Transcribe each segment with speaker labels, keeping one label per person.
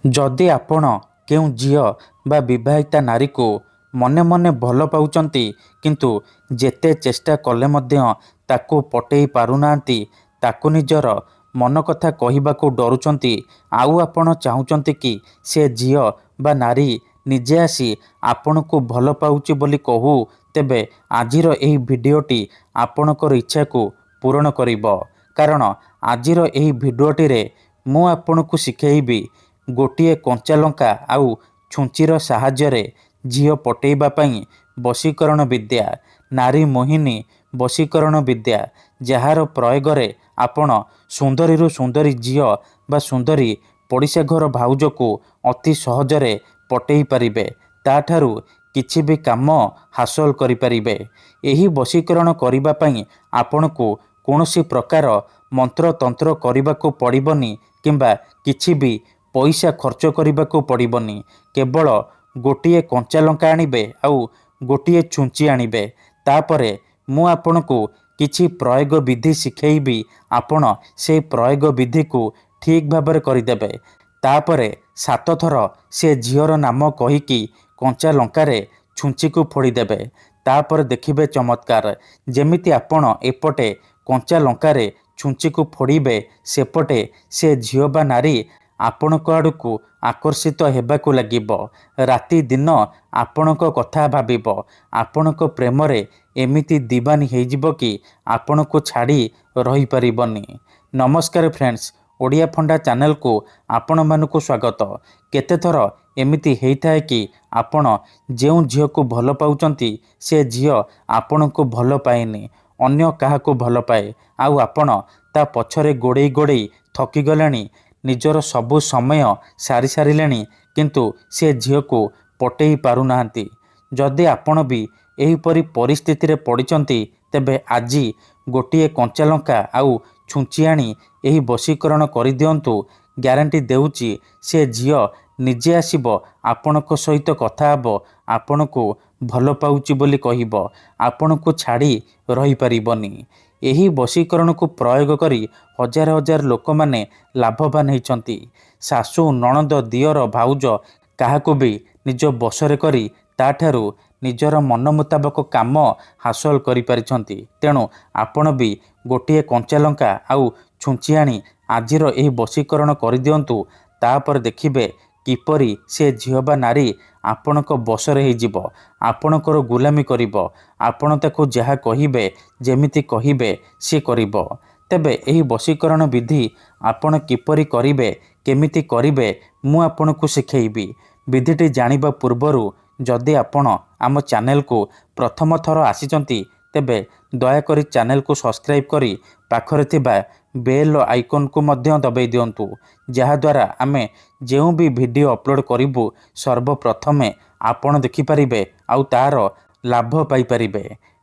Speaker 1: जदि आपण केउ झील बा विवाहिता नारी को मने मने भल पाउचंती किंतु जेते चेष्टा कले मध्य ताको पटेई पारुनांती ताको निजर मन कथा कहबाकू डरुचंती आउ आपण चाहुचंती कि से झील बा नारी निजे आसी आपण को भल पाउची बोली कहू तेबे आजिर एही भिडियोटी आपणकर इच्छा को पूरण करिबो। कारण आजिर एही भिडियोटी रे मु आपणको शिखेइबी गोटिए कंचा लंका आउ छुंचीर साहाय्य झील पटेइबा पई वशीकरण विद्या नारी मोहिनी वशीकरण विद्या जार प्रयोग रे आपण सुंदरी सुंदरी झील बा सुंदरी पड़िशा घर भाउज को अति सहजरे पटेई पारिबे ताठारु किछि भी काम हासिल करि पारिबे। एही वशीकरण करिबा पई आपणको कोनोसी प्रकार मंत्र तंत्र करबाको पड़िबनी किंबा किछि भी पैसा खर्च करबाको पड़िबनी। केवल गोटिए कंचा लंका आनिबे आउ गोटिए छुंची आनिबे तापरे मु आपणको किछि प्रयोग विधि शिखेइबी आपण से प्रयोग विधि को ठीक भाबरे करिदेबे। तापरे 7 थर से झीवर नाम कहीकि कंचा लंकारे छुंची को फोड़ीदेबे। तापर देखिबे चमत्कार जेमिति आपण एपटे कंचा लंकारे छुंची को फोड़ीबे सेपटे से झील बा नारी आपणक आड़कू आकर्षित हेबाकू लागिबो। राति दिन आपणक कथा भाबिबो आपणक प्रेम रे एमिति दीवानी हेजिबो कि आपणको छाड़ी रही परिबनी। नमस्कार फ्रेंड्स, ओडिया फंडा चैनल को आपण मानकु स्वागत। केते थर एमिति हेइथाय कि आपण जेउ झील को भल पाउचंती से झील आपण को भल पाएनी अन्य काहा को भल पाए आउ आपण ता पछरे गोड़ेई गोड़ेई थकी गलेनी निजर सबु समय सारी सारिलेनी किंतु से झील को पटेई पारुनाहांती। जदि आपण भी एहीपरि परिस्थिति रे पड़िचंती तेबे आजी गोटिए कंचा लंका आउ छुंची आनी एही वशीकरण करि दियंतु। ग्यारंटी देउची से झील निजे आसीबो आपणक सहित कथा हबो आपणको भल पाउची बोली कहिबो आपणको छाड़ी रही परिबनी। एही वशीकरण को प्रयोग करी हजार हजार लोक माने लाभवान होइचंती। सासु नणंद दियर भाउज काहाको भी निज बसरे करी ताठारु निजर मन मुताबक काम हासिल करि परिछंती। तेणु आपण भी गोटिए कंचा लंका आउ छुंची आनी आजिर एही वशीकरण करि दियंतु। तापर देखिबे किपरि से झील बा नारी आपणक बसरे हेजिबो आपणकर गुलामी करिबो आपण ताको जहा कहिबे जेमिति कहिबे से करिबो। तेबे एही वशीकरण विधि आपण किपरि करिबे केमिति करिबे मु आपणको शिखेइबी। विधिटी जानिबा पूर्वरु जदि आपण आम चैनल को प्रथम थर आसीचंती तेबे दयाकरी चैनल को सब्सक्राइब करी पाखरे थिबा बेल आइकन को मध्य दबाई दियंतु जहाद्वारा आमे जेउ भी वीडियो अपलोड करिबु सर्वप्रथमे आपण देखि परिबे आउ तार लाभ पाई परिबे।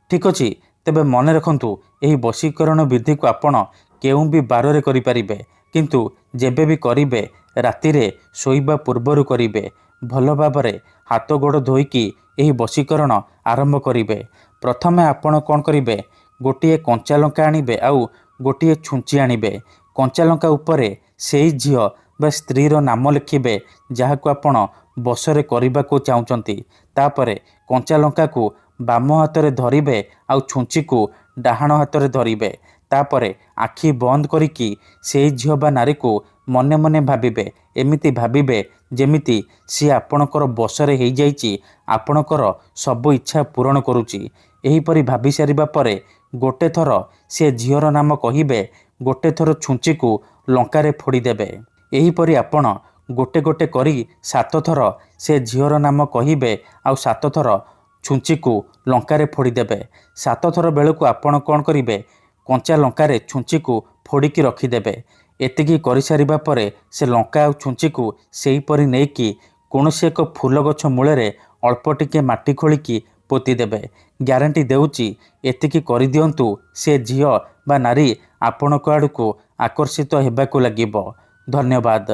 Speaker 1: ठीक अछि, तेबे मन रखंतु एही वशीकरण विधि को आपण केउ भी बार रे करि परिबे किंतु जेबे भी करिबे राति रे सोइबा पूर्वरु करिबे। भल भाबरे हाथ गोड़ धोईकी एही वशीकरण आरंभ करिबे। प्रथमे आपण कोन करिबे गोटिए कंचा लंका आनिबे आउ गोटिए छुंची आनिबे। कंचा लंका उपरे सेई झील बा स्त्री रो नाम लिखिबे जहाको आपण बसरे करिबा को चाहुचंती। तापरे कंचा लंका को बाम हाथ रे धरिबे आउ छुंची को डाहाण हाथ रे धरिबे। तापरे आखि बंद करिकी सेई झील बा नारी को मने मने भाबिबे एमिति भाबिबे जेमिति सी आपणकर बसरे हेइ जाइची आपणकर सब इच्छा पूरण करूची। एहीपरि भाबी सारिबा परे गोटे थर से झीवर नाम कहिबे गोटे थर छुंची को लंकारे फोड़ी देबे। एहीपरि आपण गोटे गोटे करी 7 थर से झीवर नाम कहिबे आउ 7 थर छुंची को लंकारे फोड़ी देबे। 7 थर बेलକୁ आपण कोन करिबे कंचा लंकारे छुंची को फोड़ीकी रखिदेबे। एतिकी करि सारिबा परे से लंका आउ छुंची को सेही परि नेकी कोनोसी एक फूल गछ मूले अल्प टिके माटी खोलिकी पोती देबे। ग्यारंटी देउची एतिकी करि दियंतु से झील बा नारी आपणक आड़कू आकर्षित हेबाकू लागिबो। धन्यवाद।